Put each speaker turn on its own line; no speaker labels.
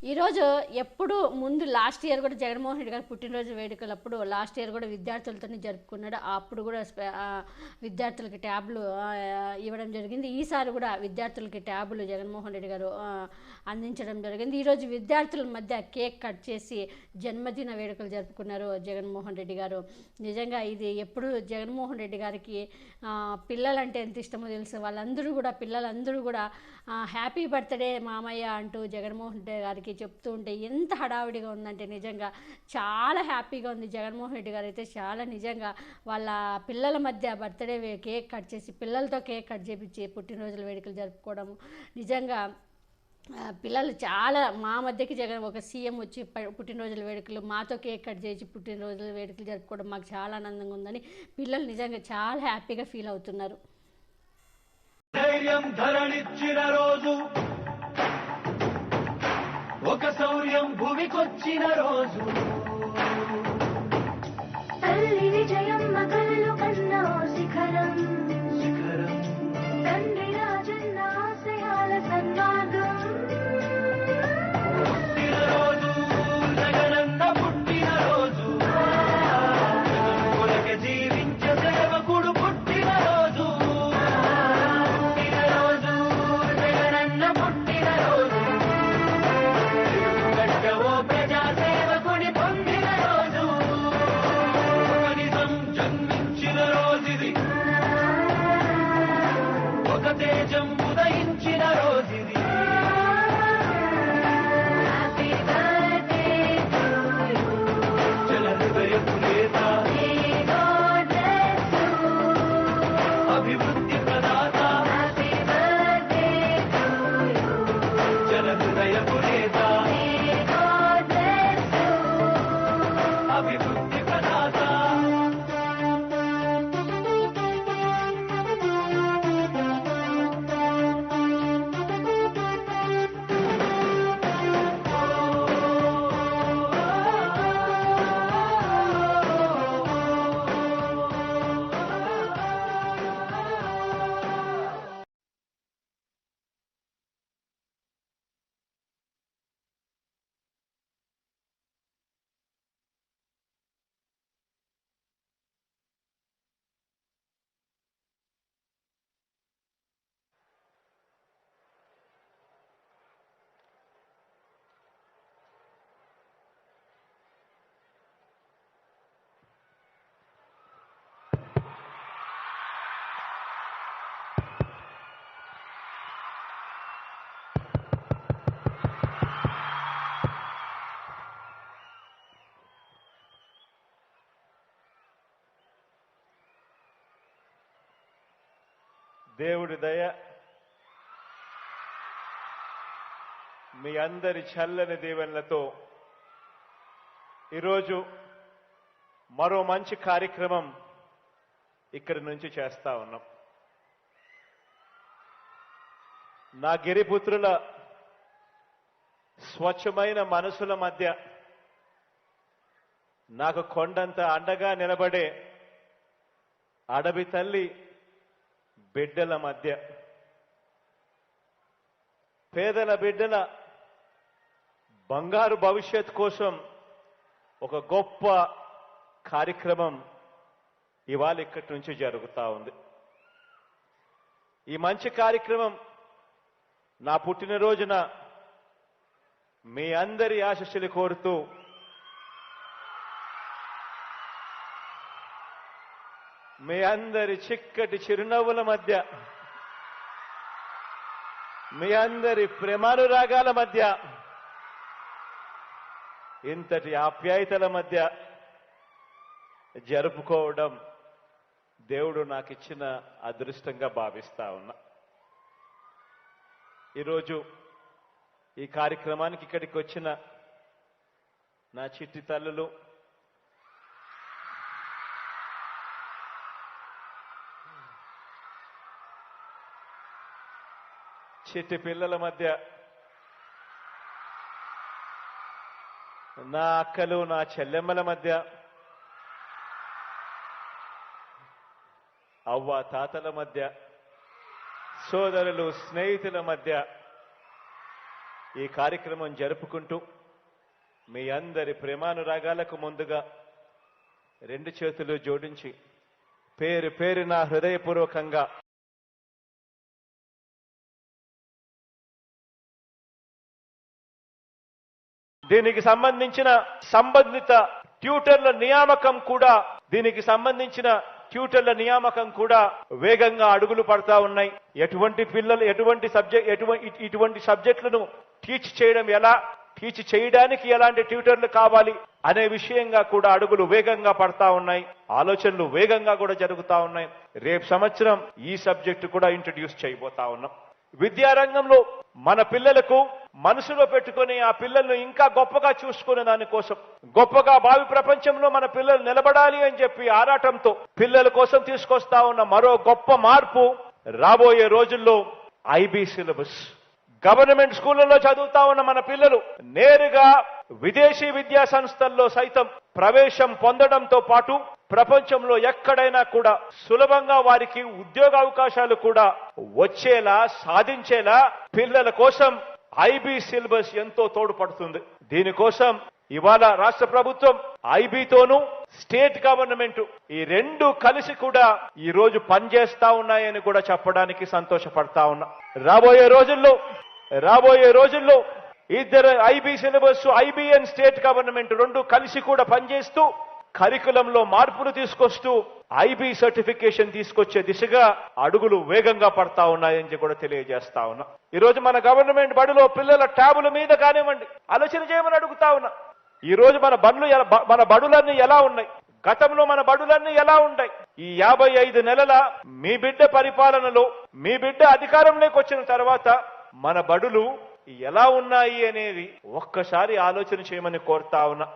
ఈరోజు ఎప్పుడు ముందు లాస్ట్ ఇయర్ కూడా జగన్మోహన్ రెడ్డి గారు పుట్టినరోజు వేడుకలప్పుడు లాస్ట్ ఇయర్ కూడా విద్యార్థులతోనే జరుపుకున్నాడు. అప్పుడు కూడా విద్యార్థులకి ట్యాబ్లు ఇవ్వడం జరిగింది. ఈసారి కూడా విద్యార్థులకి ట్యాబులు జగన్మోహన్ రెడ్డి గారు అందించడం జరిగింది. ఈరోజు విద్యార్థుల మధ్య కేక్ కట్ చేసి జన్మదిన వేడుకలు జరుపుకున్నారు జగన్మోహన్ రెడ్డి గారు. నిజంగా ఇది ఎప్పుడు జగన్మోహన్ రెడ్డి గారికి పిల్లలంటే ఎంత ఇష్టమో తెలుసు. వాళ్ళందరూ కూడా పిల్లలందరూ కూడా హ్యాపీ బర్త్డే మామయ్య అంటూ జగన్మోహన్ రెడ్డి గారికి చెప్తూ ఉంటే ఎంత హడావిడిగా ఉందంటే నిజంగా చాలా హ్యాపీగా ఉంది. జగన్మోహన్ రెడ్డి గారు అయితే చాలా నిజంగా వాళ్ళ పిల్లల మధ్య బర్త్డే కేక్ కట్ చేసి పిల్లలతో కేక్ కట్ చేపించి పుట్టినరోజుల వేడుకలు జరుపుకోవడం నిజంగా పిల్లలు చాలా మా మధ్యకి జగన్ ఒక సీఎం వచ్చి పుట్టినరోజుల వేడుకలు మాతో కేక్ కట్ చేసి పుట్టినరోజుల వేడుకలు జరుపుకోవడం మాకు చాలా ఆనందంగా ఉందని పిల్లలు నిజంగా చాలా హ్యాపీగా ఫీల్ అవుతున్నారు.
ధైర్యం ధరణిచ్చిన రోజు, ఒక శౌర్యం భూమికొచ్చిన రోజు,
తల్లి విజయమ్మ కళ్ళు కన్నా శిఖరం, తండ్రి రాజన్న ఆశయాల సన్మార్గం.
పుట్టిన రోజు జగనన్న పుట్టిన రోజు, కొలక జీవించే సేవకుడు పుట్టిన రోజు, పుట్టిన రోజు జగనన్న పుట్టిన రోజు, గడ్డవో ప్రజా సేవకుని పొందిన రోజు, కనీసం జన్మించిన రోజుది, ఒక తేజం ఉదయించిన రోజుది.
హ్యాపీ బర్త్డే టు యు,
జల హృదయపు నేత,
మే గాడ్ బ్లెస్ యు.
అభివృద్ధి ప్రదాత,
హ్యాపీ బర్త్డే టు యు,
జల హృదయపు నేత,
మే గాడ్ బ్లెస్ యు.
అభివృద్ధి ప్రదాత. దేవుడి దయ, మీ అందరి చల్లని దీవెనలతో ఈరోజు మరో మంచి కార్యక్రమం ఇక్కడి నుంచి చేస్తా ఉన్నాం. నా గిరిపుత్రుల స్వచ్ఛమైన మనసుల మధ్య నాకు కొండంత అండగా నిలబడే అడవి తల్లి బిడ్డల మధ్య, పేదల బిడ్డల బంగారు భవిష్యత్ కోసం ఒక గొప్ప కార్యక్రమం ఇవాళ ఇక్కడి నుంచి జరుగుతూ ఉంది. ఈ మంచి కార్యక్రమం నా పుట్టినరోజున మీ అందరి ఆశీస్సులు కోరుతూ మీ అందరి చిక్కటి చిరునవ్వుల మధ్య, మీ అందరి ప్రేమానురాగాల మధ్య, ఇంతటి ఆప్యాయతల మధ్య జరుపుకోవడం దేవుడు నాకు ఇచ్చిన అదృష్టంగా భావిస్తా ఉన్నా. ఈరోజు ఈ కార్యక్రమానికి ఇక్కడికి వచ్చిన నా చిట్టి తల్లులు, చిట్టి పిల్లల మధ్య, నా అక్కలు నా చెల్లెమ్మల మధ్య, అవ్వ తాతల మధ్య, సోదరులు స్నేహితుల మధ్య ఈ కార్యక్రమం జరుపుకుంటూ మీ అందరి ప్రేమానురాగాలకు ముందుగా రెండు చేతులు జోడించి పేరు పేరున హృదయపూర్వకంగా దీనికి సంబంధించిన సంబంధిత ట్యూటర్ల నియామకం కూడా వేగంగా అడుగులు పడతా ఉన్నాయి. ఎటువంటి పిల్లలు ఇటువంటి సబ్జెక్టులను టీచ్ చేయడం ఎలా, టీచ్ చేయడానికి ఎలాంటి ట్యూటర్లు కావాలి అనే విషయంగా కూడా అడుగులు వేగంగా పడతా ఉన్నాయి. ఆలోచనలు వేగంగా కూడా జరుగుతా ఉన్నాయి. రేపు సంవత్సరం ఈ సబ్జెక్టు కూడా ఇంట్రడ్యూస్ చేయబోతా ఉన్నాం. విద్యారంగంలో మన పిల్లలకు మనసులో పెట్టుకుని ఆ పిల్లలను ఇంకా గొప్పగా చూసుకునే దానికోసం, గొప్పగా భావి ప్రపంచంలో మన పిల్లలు నిలబడాలి అని చెప్పి ఆరాటంతో పిల్లల కోసం తీసుకొస్తా ఉన్న మరో గొప్ప మార్పు రాబోయే రోజుల్లో ఐబీ సిలబస్. గవర్నమెంట్ స్కూళ్లలో చదువుతా ఉన్న మన పిల్లలు నేరుగా విదేశీ విద్యా సంస్థల్లో సైతం ప్రవేశం పొందడంతో పాటు ప్రపంచంలో ఎక్కడైనా కూడా సులభంగా వారికి ఉద్యోగ అవకాశాలు కూడా వచ్చేలా, సాధించేలా పిల్లల కోసం ఐబీ సిలబస్ ఎంతో తోడ్పడుతుంది. దీనికోసం ఇవాళ రాష్ట్ర ప్రభుత్వం ఐబీతోనూ స్టేట్ గవర్నమెంట్ ఈ రెండు కలిసి కూడా ఈ రోజు పనిచేస్తా ఉన్నాయని కూడా చెప్పడానికి సంతోషపడతా ఉన్నా. రాబోయే రోజుల్లో ఇద్దరు IB syllabus, IBN state government రెండు కలిసి కూడా పనిచేస్తూ కరికులంలో మార్పులు తీసుకొస్తూ ఐబీ సర్టిఫికేషన్ తీసుకొచ్చే దిశగా అడుగులు వేగంగా పడతా ఉన్నాయని కూడా తెలియజేస్తా ఉన్నా. ఈ రోజు మన గవర్నమెంట్ బడిలో పిల్లల ట్యాబుల మీద కానివ్వండి ఆలోచన చేయమని అడుగుతా ఉన్నా. ఈ రోజు మన బడులన్నీ ఎలా ఉన్నాయి, గతంలో మన బడులన్నీ ఎలా ఉన్నాయి, ఈ 55 నెలల మీ బిడ్డ పరిపాలనలో మీ బిడ్డ అధికారంలోకి వచ్చిన తర్వాత మన బడులు ఎలా ఉన్నాయి అనేది ఒక్కసారి ఆలోచన చేయమని కోరుతా ఉన్నా.